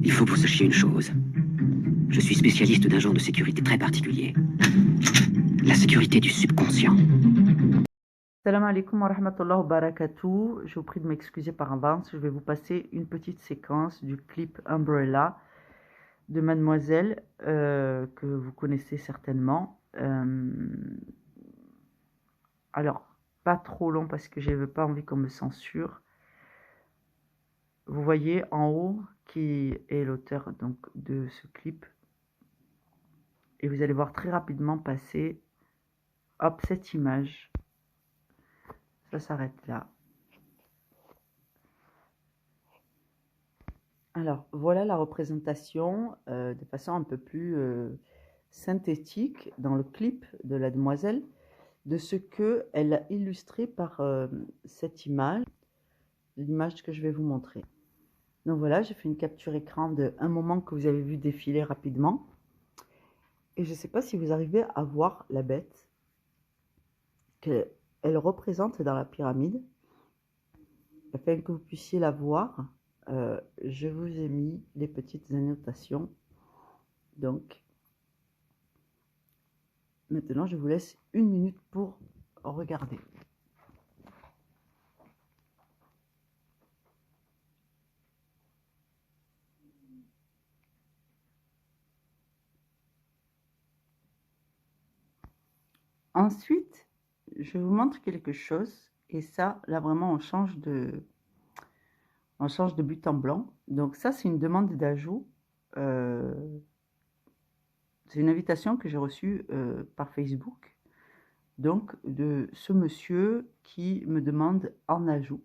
Il faut que vous sachiez une chose. Je suis spécialiste d'un genre de sécurité très particulier. La sécurité du subconscient. Salam alaikum wa rahmatullahi wa barakatuh. Je vous prie de m'excuser par avance. Je vais vous passer une petite séquence du clip Umbrella de Mademoiselle que vous connaissez certainement. Alors, pas trop long parce que je n'avais pas envie qu'on me censure. Vous voyez en haut qui est l'auteur donc de ce clip. Et vous allez voir très rapidement passer hop, cette image. Ça s'arrête là. Alors, voilà la représentation de façon un peu plus synthétique dans le clip de la demoiselle de ce qu'elle a illustré par cette image, l'image que je vais vous montrer. Donc voilà, j'ai fait une capture écran d'un moment que vous avez vu défiler rapidement. Et je ne sais pas si vous arrivez à voir la bête qu'elle représente dans la pyramide. Afin que vous puissiez la voir, je vous ai mis les petites annotations. Donc, maintenant, je vous laisse une minute pour regarder. Ensuite, je vous montre quelque chose. Et ça, là, vraiment, on change de but en blanc. Donc ça, c'est une demande d'ajout. C'est une invitation que j'ai reçue par Facebook. Donc, de ce monsieur qui me demande en ajout.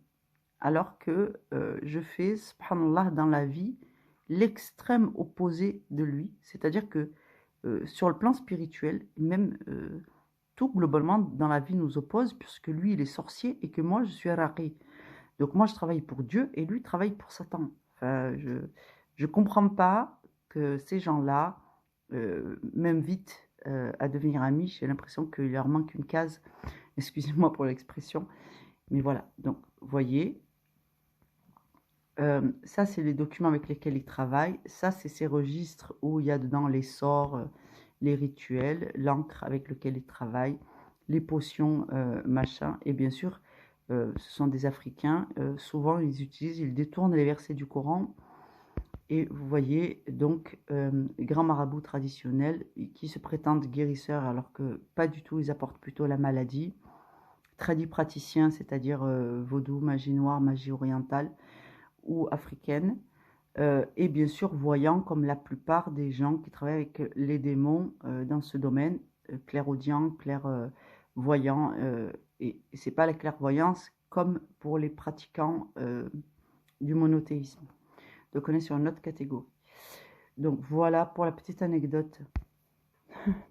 Alors que je fais, subhanallah, dans la vie, l'extrême opposé de lui. C'est-à-dire que sur le plan spirituel, même tout globalement dans la vie nous oppose, puisque lui, il est sorcier et que moi, je suis araqi. Donc moi, je travaille pour Dieu et lui travaille pour Satan. Enfin, je comprends pas que ces gens-là m'invitent à devenir amis. J'ai l'impression qu'il leur manque une case. Excusez-moi pour l'expression. Mais voilà, donc, vous voyez, ça, c'est les documents avec lesquels il travaille. Ça, c'est ces registres où il y a dedans les sorts, les rituels, l'encre avec lequel il travaille, les potions, machin. Et bien sûr, ce sont des Africains. Souvent, ils détournent les versets du Coran. Et vous voyez, donc, grands marabouts traditionnels qui se prétendent guérisseurs alors que pas du tout, ils apportent plutôt la maladie. Tradipraticiens, c'est-à-dire vaudou, magie noire, magie orientale ou africaine. Et bien sûr, voyants comme la plupart des gens qui travaillent avec les démons dans ce domaine, clairaudient, clairvoyant, et c'est pas la clairvoyance comme pour les pratiquants du monothéisme. Donc on est sur une autre catégorie. Donc voilà pour la petite anecdote.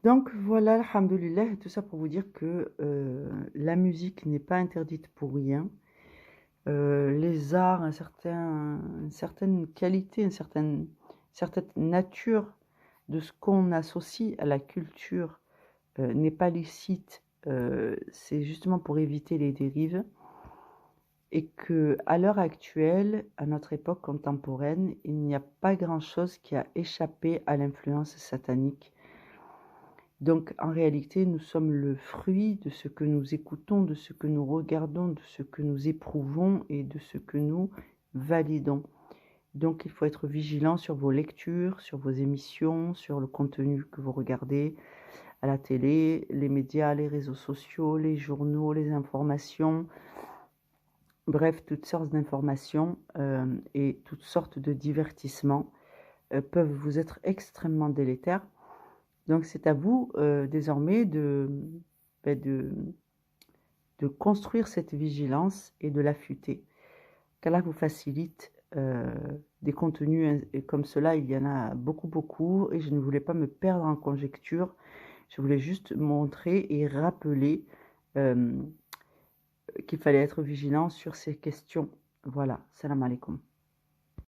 Donc voilà, alhamdoulilah, tout ça pour vous dire que la musique n'est pas interdite pour rien. Les arts, une certaine qualité, une certaine nature de ce qu'on associe à la culture n'est pas licite. C'est justement pour éviter les dérives. Et que à l'heure actuelle, à notre époque contemporaine, il n'y a pas grand-chose qui a échappé à l'influence satanique. Donc en réalité, nous sommes le fruit de ce que nous écoutons, de ce que nous regardons, de ce que nous éprouvons et de ce que nous validons. Donc il faut être vigilant sur vos lectures, sur vos émissions, sur le contenu que vous regardez à la télé, les médias, les réseaux sociaux, les journaux, les informations. Bref, toutes sortes d'informations et toutes sortes de divertissements peuvent vous être extrêmement délétères. Donc c'est à vous désormais de construire cette vigilance et de l'affûter. Qu'Allah vous facilite des contenus comme cela, il y en a beaucoup et je ne voulais pas me perdre en conjecture. Je voulais juste montrer et rappeler qu'il fallait être vigilant sur ces questions. Voilà, salam alaikum.